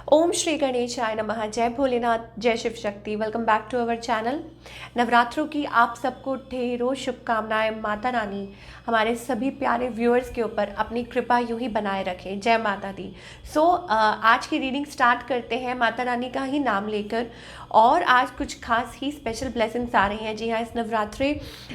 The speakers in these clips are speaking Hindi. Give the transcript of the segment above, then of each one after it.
ओम श्री गणेशाय नमः। जय भोलेनाथ, जय Shiv Shakti. Welcome back to our channel. नवरात्रों की आप सबको ढेरों शुभकामनाएं। माता रानी हमारे सभी प्यारे व्यूअर्स के ऊपर अपनी कृपा यूं ही बनाए रखें। जय माता दी। आज की रीडिंग स्टार्ट करते हैं माता रानी का ही नाम लेकर। और आज कुछ खास ही स्पेशल ब्लेसिंग्स आ रही हैं। जी हाँ, इस नवरात्रि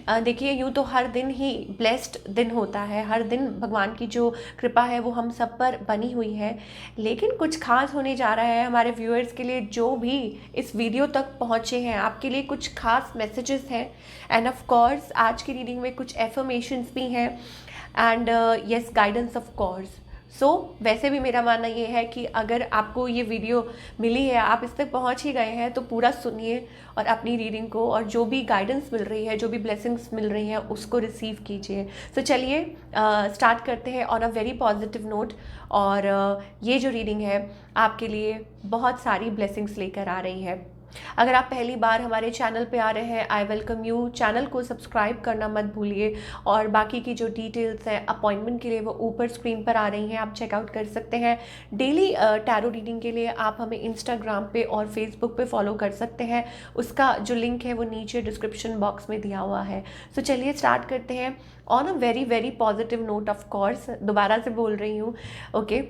देखिए यूँ तो हर दिन ही ब्लेस्ड दिन होता है। हर दिन भगवान की जो कृपा है वो हम सब पर बनी हुई है। लेकिन कुछ खास होने जा रहा है हमारे व्यूअर्स के लिए जो भी इस वीडियो तक पहुँचे हैं। आपके लिए कुछ खास मैसेजेस हैं। एंड ऑफ कोर्स आज की रीडिंग में कुछ एफर्मेशंस भी हैं। And yes, guidance of course. वैसे भी मेरा मानना ये है कि अगर आपको ये वीडियो मिली है, आप इस तक पहुंच ही गए हैं, तो पूरा सुनिए और अपनी रीडिंग को और जो भी गाइडेंस मिल रही है, जो भी ब्लेसिंग्स मिल रही हैं, उसको रिसीव कीजिए। चलिए स्टार्ट करते हैं on a very positive note. और ये जो रीडिंग है आपके लिए बहुत सारी ब्लेसिंग्स लेकर आ रही है। अगर आप पहली बार हमारे चैनल पे आ रहे हैं, आई वेलकम यू। चैनल को सब्सक्राइब करना मत भूलिए। और बाकी की जो डिटेल्स हैं अपॉइंटमेंट के लिए वो ऊपर स्क्रीन पर आ रही हैं, आप चेकआउट कर सकते हैं। डेली टैरो रीडिंग के लिए आप हमें इंस्टाग्राम पे और फेसबुक पे फॉलो कर सकते हैं। उसका जो लिंक है वो नीचे डिस्क्रिप्शन बॉक्स में दिया हुआ है। चलिए स्टार्ट करते हैं on a very very positive note. Of course दोबारा से बोल रही हूँ। ओके,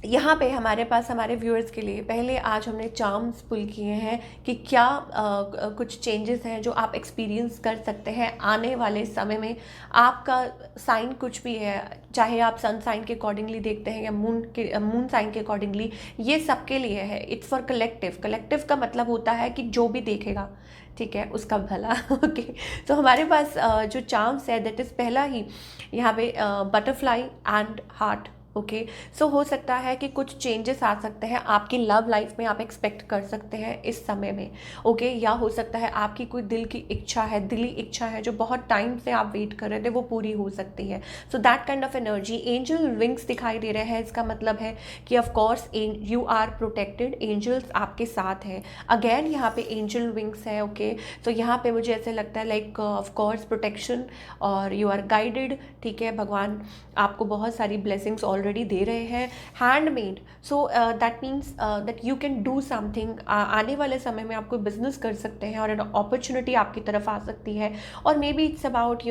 यहाँ पे हमारे पास हमारे व्यूअर्स के लिए पहले आज हमने चार्म्स पुल किए हैं कि क्या कुछ चेंजेस हैं जो आप एक्सपीरियंस कर सकते हैं आने वाले समय में। आपका साइन कुछ भी है, चाहे आप सन साइन के अकॉर्डिंगली देखते हैं या मून साइन के अकॉर्डिंगली, ये सबके लिए है। It's for collective. कलेक्टिव का मतलब होता है कि जो भी देखेगा, ठीक है, उसका भला। ओके, हमारे पास जो चार्म्स है दैट इज़ पहला ही यहाँ पे बटरफ्लाई एंड हार्ट। ओके, हो सकता है कि कुछ चेंजेस आ सकते हैं आपकी लव लाइफ में, आप एक्सपेक्ट कर सकते हैं इस समय में। ओके, या हो सकता है आपकी कोई दिल की इच्छा है, दिली इच्छा है जो बहुत टाइम से आप वेट कर रहे थे, वो पूरी हो सकती है। That kind of energy. Angel wings दिखाई दे रहे हैं। इसका मतलब है कि of course you are protected. Angels आपके साथ हैं। अगेन यहाँ पे एंजल विंग्स है। ओके, यहाँ पे मुझे ऐसे लगता है लाइक ऑफ कोर्स प्रोटेक्शन और यू आर गाइडेड। ठीक है, भगवान आपको बहुत सारी ब्लेसिंग्स ऑलरेडी दे रहे हैं। Handmade, that means that you can do something. आने वाले समय में आप कोई बिजनेस कर सकते हैं और एन अपॉर्चुनिटी आपकी तरफ आ सकती है। और maybe it's about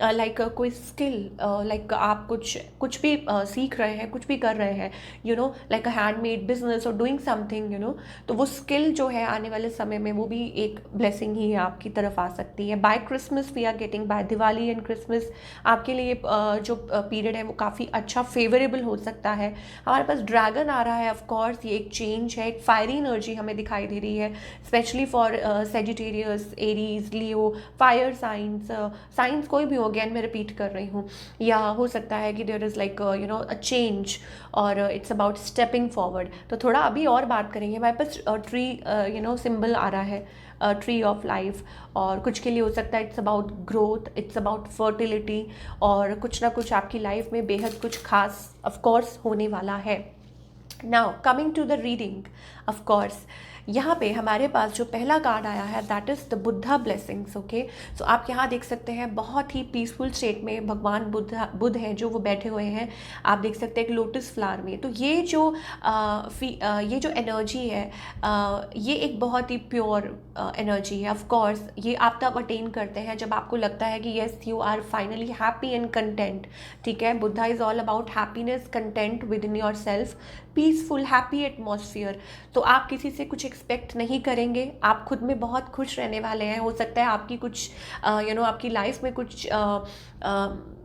like कोई स्किल, लाइक आप कुछ भी सीख रहे हैं, कुछ भी कर रहे हैं, लाइक अ हैंडमेड बिजनेस और डूइंग समथिंग, तो वो स्किल जो है आने वाले समय में वो भी एक ब्लेसिंग ही आपकी तरफ आ सकती है। By Christmas we are getting, by Diwali and Christmas आपके लिए जो पीरियड है वो काफ़ी अच्छा फेवरेबल हो सकता है। हमारे पास ड्रैगन आ रहा है। ऑफ कोर्स ये एक चेंज है, एक फायरी एनर्जी हमें दिखाई दे रही है, specially for Sagittarius, Aries, Leo, fire science कोई भी हो। अगेन मैं रिपीट कर रही हूँ, या हो सकता है कि there is like a change और इट्स अबाउट स्टेपिंग फॉरवर्ड। थोड़ा अभी और बात करेंगे। हमारे पास ट्री सिंबल आ रहा है, ट्री ऑफ लाइफ। और कुछ के लिए हो सकता है it's about growth, it's about fertility, और कुछ ना कुछ आपकी लाइफ में बेहद कुछ खास ऑफ कोर्स होने वाला है। Now coming to the reading, of course यहाँ पे हमारे पास जो पहला कार्ड आया है that is the Buddha blessings. Okay, आप यहाँ देख सकते हैं बहुत ही पीसफुल स्टेट में भगवान बुद्ध हैं जो वो बैठे हुए हैं। आप देख सकते हैं एक लोटस फ्लावर में। ये जो एनर्जी है, ये एक बहुत ही प्योर एनर्जी है। ऑफ कोर्स ये आप तब अटेन करते हैं जब आपको लगता है कि yes you are finally happy and content. ठीक है, Buddha is all about happiness, content within yourself, peaceful happy atmosphere. आप किसी से कुछ एक्सपेक्ट नहीं करेंगे, आप खुद में बहुत खुश रहने वाले हैं। हो सकता है आपकी कुछ आपकी लाइफ में कुछ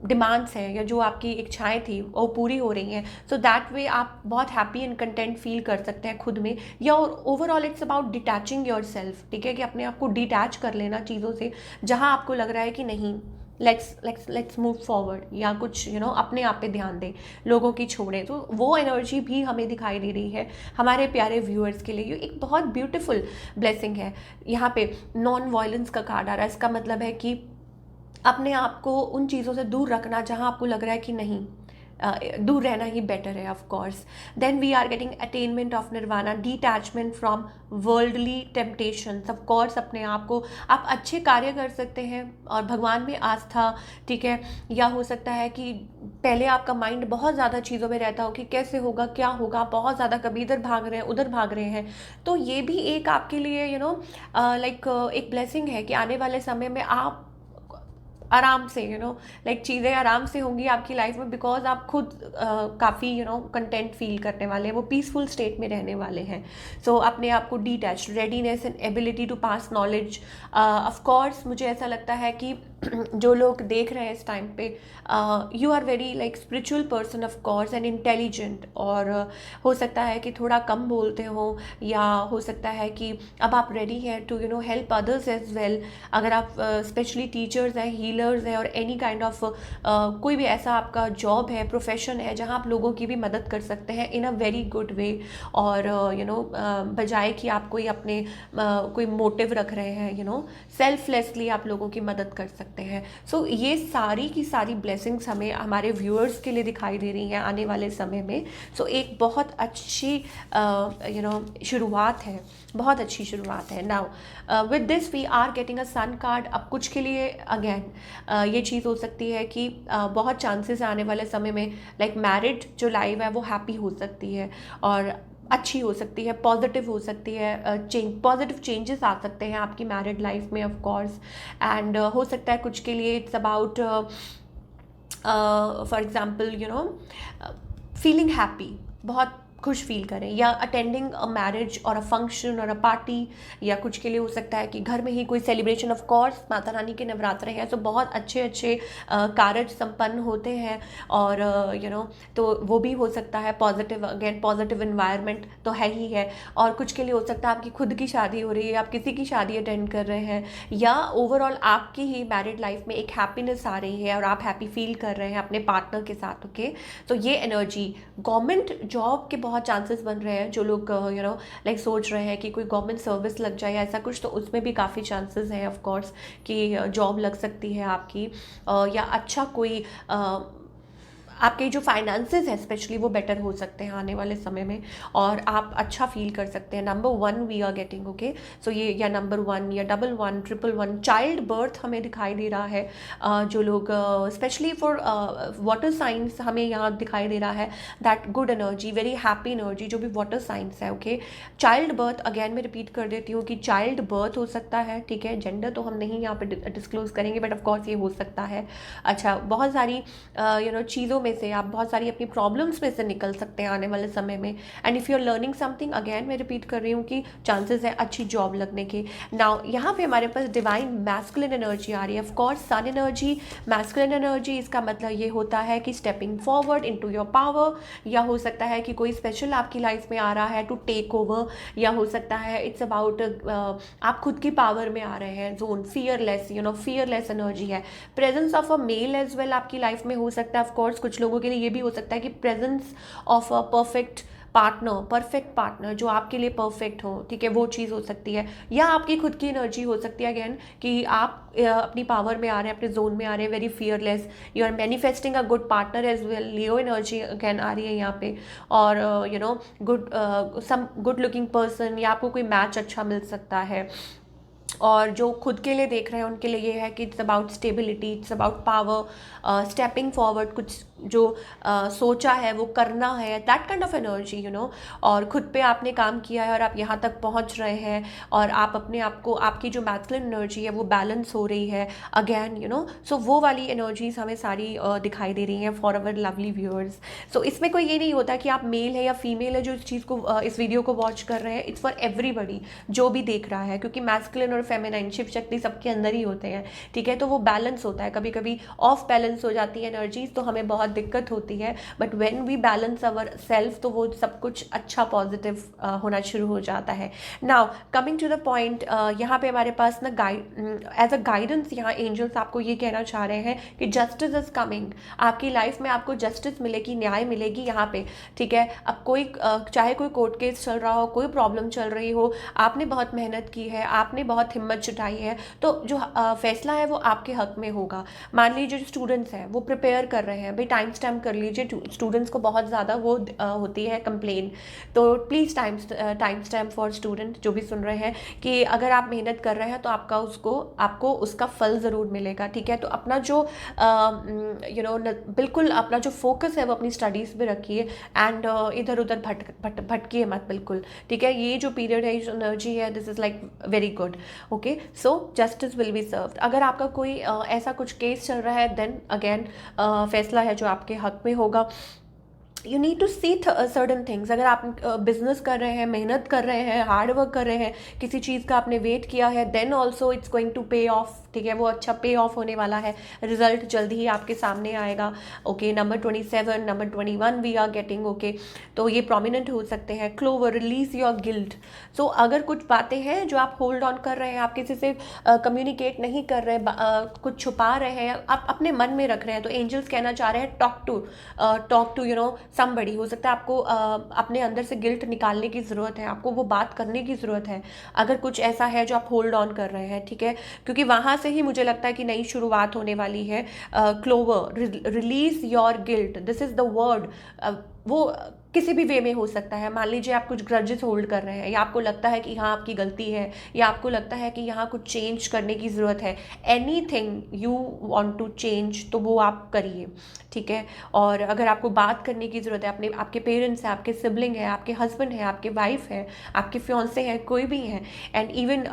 डिमांड्स हैं या जो आपकी इच्छाएं थी वो पूरी हो रही हैं। दैट वे आप बहुत हैप्पी एंड कंटेंट फील कर सकते हैं खुद में। या overall it's about detaching your self. ठीक है, कि अपने आप को डिटैच कर लेना चीज़ों से जहाँ आपको लग रहा है कि नहीं, लेट्स मूव फॉरवर्ड, या कुछ अपने आप पे ध्यान दें, लोगों की छोड़ें। वो एनर्जी भी हमें दिखाई दे रही है हमारे प्यारे व्यूअर्स के लिए। ये एक बहुत ब्यूटीफुल ब्लेसिंग है। यहाँ पे नॉन वायलेंस का कार्ड आ रहा है। इसका मतलब है कि अपने आप को उन चीज़ों से दूर रखना जहाँ आपको लग रहा है कि नहीं, दूर रहना ही बेटर है of course. Then we are getting attainment of nirvana, detachment from worldly temptations. Of course अपने आप को आप अच्छे कार्य कर सकते हैं और भगवान में आस्था, ठीक है. या हो सकता है कि पहले आपका माइंड बहुत ज़्यादा चीज़ों में रहता हो कि कैसे होगा, क्या होगा, बहुत ज़्यादा कभी इधर भाग रहे हैं, उधर भाग रहे हैं. तो ये भी एक आपके लिए लाइक एक ब्लेसिंग है कि आने वाले समय में आप आराम से लाइक चीज़ें आराम से होंगी आपकी लाइफ में, बिकॉज आप खुद काफ़ी कंटेंट फील करने वाले हैं, वो पीसफुल स्टेट में रहने वाले हैं. सो अपने आप को detach, readiness and ability to pass knowledge. Of course मुझे ऐसा लगता है कि जो लोग देख रहे हैं इस टाइम पे, you are very like spiritual person of course and intelligent. और हो सकता है कि थोड़ा कम बोलते हो, या हो सकता है कि अब आप रेडी हैं to help others as well. अगर आप स्पेशली टीचर्स हैं, हीलर्स हैं, और एनी काइंड ऑफ कोई भी ऐसा आपका जॉब है, प्रोफेशन है जहाँ आप लोगों की भी मदद कर सकते हैं इन अ वेरी गुड वे. और बजाय कि आप कोई अपने कोई मोटिव रख रहे हैं, सेल्फलेसली आप लोगों की मदद कर सकते हैं. सो ये सारी की सारी ब्लेसिंग्स हमें हमारे व्यूअर्स के लिए दिखाई दे रही हैं आने वाले समय में. सो एक बहुत अच्छी शुरुआत है, बहुत अच्छी शुरुआत है. Now with this we are getting a sun card. अब कुछ के लिए अगेन ये चीज़ हो सकती है कि बहुत चांसेस आने वाले समय में लाइक मैरिड जो लाइफ है वो हैप्पी हो सकती है और अच्छी हो सकती है, पॉजिटिव हो सकती है. पॉजिटिव चेंजेस आ सकते हैं आपकी मैरिड लाइफ में ऑफ कोर्स. एंड हो सकता है कुछ के लिए it's about for example feeling happy, बहुत खुश फील करें, या अटेंडिंग अ मैरिज और अ फंक्शन और अ पार्टी. या कुछ के लिए हो सकता है कि घर में ही कोई celebration. Of course Mata Rani के नवरात्र हैं, तो बहुत अच्छे अच्छे कार्य संपन्न होते हैं. और तो वो भी हो सकता है पॉजिटिव, अगेन पॉजिटिव इन्वायरमेंट तो है ही है. और कुछ के लिए हो सकता है आपकी खुद की शादी हो रही है, आप किसी की शादी अटेंड कर रहे हैं, या ओवरऑल आपकी ही मैरिड लाइफ में एक हैप्पीनेस आ रही है और आप हैप्पी फील कर रहे हैं अपने पार्टनर के साथ. ओके, तो ये एनर्जी. गवर्नमेंट जॉब के बहुत चांसेस बन रहे हैं. जो लोग लाइक सोच रहे हैं कि कोई गवर्नमेंट सर्विस लग जाए या ऐसा कुछ, तो उसमें भी काफ़ी चांसेस हैं ऑफ कोर्स कि जॉब लग सकती है आपकी. या अच्छा कोई आपके जो फाइनेंसेस हैं स्पेशली वो बेटर हो सकते हैं आने वाले समय में, और आप अच्छा फील कर सकते हैं. Number 1 we are getting. Okay, so ये या नंबर 1 या 11 111 चाइल्ड बर्थ हमें दिखाई दे रहा है. जो लोग स्पेशली फॉर वाटर साइंस हमें यहाँ दिखाई दे रहा है that good energy, very happy energy, जो भी वाटर साइंस है. ओके, चाइल्ड बर्थ अगेन मैं रिपीट कर देती हूँ कि चाइल्ड बर्थ हो सकता है, ठीक है. जेंडर तो हम नहीं यहाँ पे डिस्क्लोज करेंगे, बट ऑफकोर्स ये हो सकता है. अच्छा, बहुत सारी चीज़ों में से आप बहुत सारी अपनी प्रॉब्लम्स में से निकल सकते हैं आने वाले समय में. And if you are learning something, again मैं रिपीट कर रही हूँ कि चांसेस है अच्छी जॉब लगने के. नाउ यहाँ पे हमारे पास डिवाइन मैस्कुलिन एनर्जी आ रही है. Of course sun energy, masculine energy, इसका मतलब ये होता है कि stepping forward into your power. या हो सकता है कि कोई स्पेशल आपकी लाइफ में आ रहा है टू टेक ओवर. या हो सकता है इट्स अबाउट आप खुद की पावर में आ रहे हैं, जोन फियरलेस, फियरलेस एनर्जी है. Presence of a male as well आपकी लाइफ में हो सकता है. ऑफ कोर्स कुछ लोगों के लिए ये भी हो सकता है कि presence of a perfect partner जो आपके लिए परफेक्ट हो, ठीक है, वो चीज़ हो सकती है. या आपकी खुद की एनर्जी हो सकती है अगेन कि आप अपनी पावर में आ रहे हैं, अपने जोन में आ रहे हैं, very fearless. You are manifesting a good partner as well. Leo energy again आ रही है यहाँ पे. और good some good looking person, या आपको कोई मैच अच्छा मिल सकता है. और जो खुद के लिए देख रहे हैं उनके लिए ये है कि it's about stability, it's about power, stepping forward, कुछ जो सोचा है वो करना है, दैट काइंड ऑफ एनर्जी. और खुद पे आपने काम किया है और आप यहाँ तक पहुँच रहे हैं, और आप अपने आप को, आपकी जो मैस्कुलिन एनर्जी है वो बैलेंस हो रही है अगेन. सो वो वाली एनर्जीज हमें सारी दिखाई दे रही हैं फॉर अवर लवली व्यूअर्स. सो इसमें कोई ये नहीं होता कि आप मेल है या फीमेल है जो इस चीज़ को, इस वीडियो को वॉच कर रहे हैं. इट्स फॉर एवरीबडी जो भी देख रहा है, क्योंकि मैस्कुलिन और फेमिनाइन, शिव शक्ति सबके अंदर ही होते हैं, ठीक है. तो वो बैलेंस होता है. कभी कभी ऑफ बैलेंस हो जाती है एनर्जीज, तो हमें बहुत दिक्कत होती है. But when we balance our self, तो वो सब कुछ अच्छा पॉजिटिव होना शुरू हो जाता है. Now coming to the point, यहाँ पे हमारे पास ना एज अ गाइडेंस यहाँ एंजल्स आपको ये कहना चाह रहे हैं कि जस्टिस इज कमिंग. आपकी लाइफ में आपको जस्टिस मिलेगी, न्याय मिलेगी यहाँ पे, ठीक है. अब कोई चाहे कोई कोर्ट केस चल रहा हो, कोई प्रॉब्लम चल रही हो, आपने बहुत मेहनत की है, आपने बहुत हिम्मत जुटाई है, तो जो फैसला है वो आपके हक में होगा. मान लीजिए जो स्टूडेंट्स हैं वो प्रिपेयर कर रहे हैं, भाई टाइम स्टैम्प कर लीजिए, स्टूडेंट्स को बहुत ज़्यादा वो होती है कंप्लेन, तो please time stamp for student जो भी सुन रहे हैं कि अगर आप मेहनत कर रहे हैं तो आपको उसका फल ज़रूर मिलेगा, ठीक है। तो अपना जो बिल्कुल अपना जो फोकस है वो अपनी स्टडीज़ पे रखिए, एंड इधर उधर भटकिए मत बिल्कुल, ठीक है। ये जो पीरियड है, जो एनर्जी है, this is like very good, okay. So justice will be served. अगर आपका कोई ऐसा कुछ केस चल रहा है, देन अगेन फैसला है जो आपके हक में होगा। You need to see certain things. अगर आप बिजनेस कर रहे हैं, मेहनत कर रहे हैं, हार्ड वर्क कर रहे हैं, किसी चीज़ का आपने वेट किया है, then also it's going to pay off, ठीक है। वो अच्छा पे ऑफ होने वाला है, रिजल्ट जल्द ही आपके सामने आएगा, okay. Number 27, number 21 we are getting, okay. तो ये प्रोमिनेंट हो सकते हैं। Clover, release your guilt. So अगर कुछ बातें हैं जो आप होल्ड ऑन कर रहे हैं, आप किसी से कम्युनिकेट नहीं कर रहे हैं, कुछ छुपा रहे हैं, आप अपने मन में रख रहे हैं, तो एंजल्स कहना चाह रहे हैं टॉक टू समबडी। हो सकता है आपको अपने अंदर से गिल्ट निकालने की ज़रूरत है, आपको वो बात करने की ज़रूरत है, अगर कुछ ऐसा है जो आप होल्ड ऑन कर रहे हैं, ठीक है। क्योंकि वहाँ से ही मुझे लगता है कि नई शुरुआत होने वाली है। Clover, release your guilt, this is the word. वो किसी भी वे में हो सकता है। मान लीजिए आप कुछ ग्रजेस होल्ड कर रहे हैं, या आपको लगता है कि यहाँ आपकी गलती है, या आपको लगता है कि यहाँ कुछ चेंज करने की ज़रूरत है, anything you want to change, तो वो आप करिए, ठीक है। और अगर आपको बात करने की ज़रूरत है, आपके पेरेंट्स हैं, आपके सिबलिंग हैं, आपके हस्बैंड हैं, आपके वाइफ हैं, आपके फियांसे हैं, कोई भी हैं, एंड इवन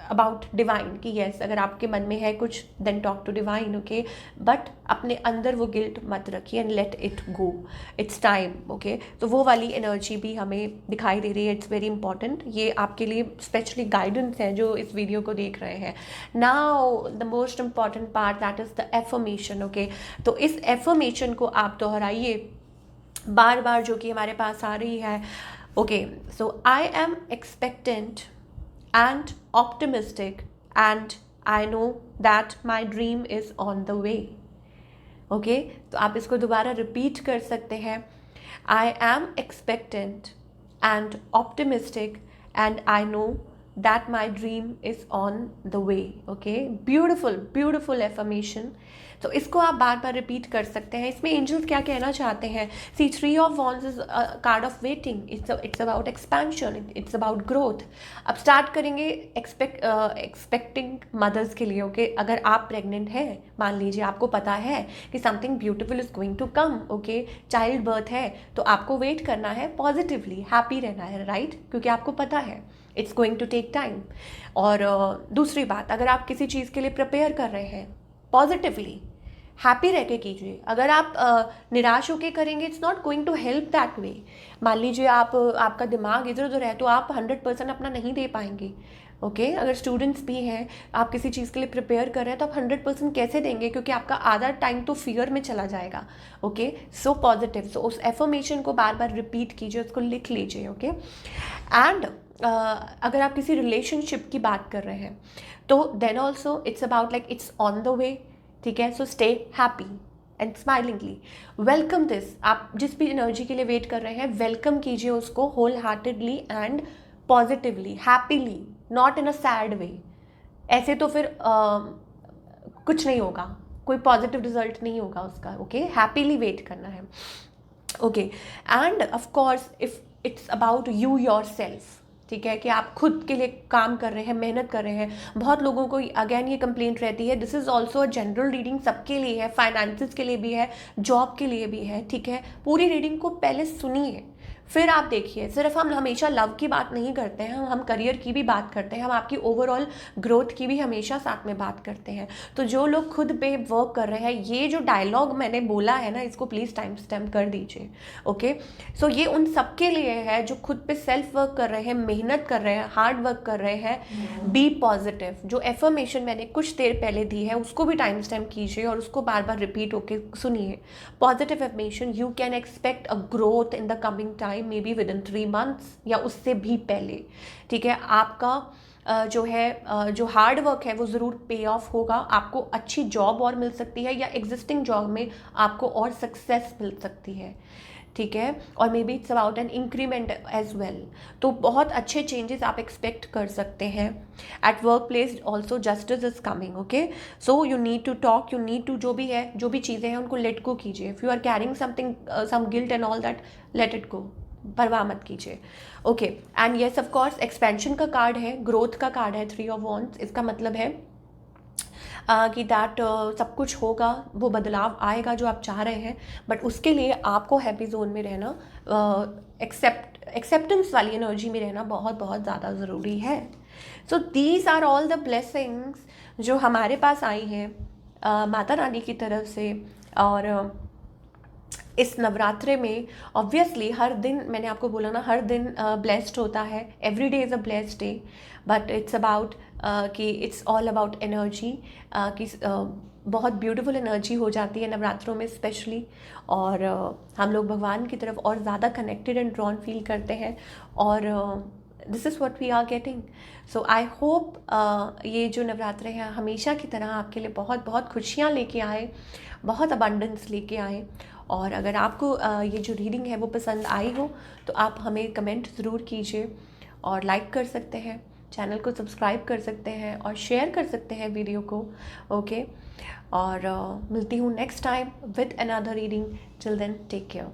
अबाउट डिवाइन, कि येस अगर आपके मन में है कुछ, then talk to divine, okay. But अपने अंदर वो गिल्ट मत रखिए, and let it go, it's time, okay. तो वो वाली एनर्जी भी हमें दिखाई दे रही है, इट्स वेरी इंपॉर्टेंट। ये आपके लिए स्पेशली गाइडेंस है जो इस वीडियो को देख रहे हैं। Now the most important part, that is the affirmation, okay. तो इस एफर्मेशन को आप दोहराइए बार बार, जो कि हमारे पास आ रही है, okay. So I am expectant and optimistic, and I know that my dream is on the way, okay। तो आप इसको दोबारा रिपीट कर सकते हैं। I am expectant and optimistic, and I know that my dream is on the way, okay। beautiful affirmation। तो इसको आप बार बार रिपीट कर सकते हैं। इसमें एंजल्स क्या कहना चाहते हैं? सी 3 of wands is called of waiting, it's about expansion, it's about growth. अब स्टार्ट करेंगे एक्सपेक्टिंग मदर्स के लिए, ओके। अगर आप प्रेग्नेंट हैं, मान लीजिए आपको पता है कि something beautiful is going to come, okay, child birth है, तो आपको वेट करना है, पॉजिटिवली हैप्पी रहना है, राइट, क्योंकि आपको पता है it's going to take time. और दूसरी बात, अगर आप किसी चीज़ के लिए प्रिपेयर कर रहे हैं, पॉजिटिवली हैप्पी रह के कीजिए। अगर आप निराश होकर करेंगे, it's not going to help that way. मान लीजिए आपका दिमाग इधर उधर है, तो आप 100% अपना नहीं दे पाएंगे, ओके। अगर स्टूडेंट्स भी हैं, आप किसी चीज़ के लिए प्रिपेयर कर रहे हैं, तो आप 100% कैसे देंगे? क्योंकि आपका आधा टाइम तो फियर में चला जाएगा, ओके। सो पॉजिटिव, सो उस एफर्मेशन को बार बार रिपीट कीजिए, उसको लिख लीजिए, ओके। एंड अगर आप किसी रिलेशनशिप की बात कर रहे हैं, तो then also it's about like it's on the way, ठीक है। So stay happy and smilingly, welcome this. आप जिस भी एनर्जी के लिए वेट कर रहे हैं, वेलकम कीजिए उसको wholeheartedly and positively, happily, not in a sad way. ऐसे तो फिर कुछ नहीं होगा, कोई पॉजिटिव रिजल्ट नहीं होगा उसका, ओके। हैप्पीली वेट करना है, okay. End of course if it's about you your self, ठीक है, कि आप खुद के लिए काम कर रहे हैं, मेहनत कर रहे हैं। बहुत लोगों को अगेन ये कंप्लेंट रहती है, this is also a general reading, सबके लिए है, फाइनेंसेस के लिए भी है, जॉब के लिए भी है, ठीक है। पूरी रीडिंग को पहले सुनिए, फिर आप देखिए। सिर्फ हम हमेशा लव की बात नहीं करते हैं, हम करियर की भी बात करते हैं, हम आपकी ओवरऑल ग्रोथ की भी हमेशा साथ में बात करते हैं। तो जो लोग खुद पे वर्क कर रहे हैं, ये जो डायलॉग मैंने बोला है ना, इसको प्लीज़ टाइम स्टैम्प कर दीजिए, ओके। सो ये उन सबके लिए है जो खुद पे सेल्फ वर्क कर रहे हैं, मेहनत कर रहे हैं, हार्ड वर्क कर रहे हैं। बी पॉजिटिव, जो एफर्मेशन मैंने कुछ देर पहले दी है, उसको भी टाइम स्टैम्प कीजिए और उसको बार बार रिपीट होके सुनिए। Positive affirmation, you can expect a growth in the coming time, may be with in 3 months या उससे भी पहले, ठीक है। आपका जो है जो हार्ड वर्क है वो ज़रूर पे ऑफ होगा, आपको अच्छी जॉब और मिल सकती है, या एग्जिस्टिंग जॉब में आपको और सक्सेस मिल सकती है, ठीक है, और maybe it's about an increment as well. तो बहुत अच्छे चेंजेस आप एक्सपेक्ट कर सकते हैं। At work place also justice is coming, okay. So you need to talk, you need to, जो भी है, जो भी चीज़ें हैं उनको लेट गो कीजिए। If you are carrying something, some guilt and all that, let it go, परवाह मत कीजिए, okay. And yes, of course expansion का कार्ड है, ग्रोथ का कार्ड है, 3 ऑफ वॉन्ड्स। इसका मतलब है कि दैट सब कुछ होगा, वो बदलाव आएगा जो आप चाह रहे हैं, बट उसके लिए आपको हैप्पी जोन में रहना, एक्सेप्टेंस वाली एनर्जी में रहना बहुत बहुत ज़्यादा ज़रूरी है। So these are all the blessings जो हमारे पास आई हैं माता रानी की तरफ से। और इस नवरात्रे में ऑब्वियसली हर दिन, मैंने आपको बोला ना, हर दिन ब्लेस्ड होता है, every day is a blessed day, but it's about कि इट्स ऑल अबाउट एनर्जी, कि बहुत ब्यूटीफुल एनर्जी हो जाती है नवरात्रों में स्पेशली। और हम लोग भगवान की तरफ और ज़्यादा कनेक्टेड एंड ड्रॉन फील करते हैं, और this is what we are getting. So I hope ये जो नवरात्रे हैं हमेशा की तरह आपके लिए बहुत बहुत खुशियाँ लेके आए, बहुत अबंडेंस लेके आए। और अगर आपको ये जो रीडिंग है वो पसंद आई हो तो आप हमें कमेंट ज़रूर कीजिए, और लाइक कर सकते हैं, चैनल को सब्सक्राइब कर सकते हैं, और शेयर कर सकते हैं वीडियो को, ओके। और मिलती हूँ next time with another reading. Till then take care.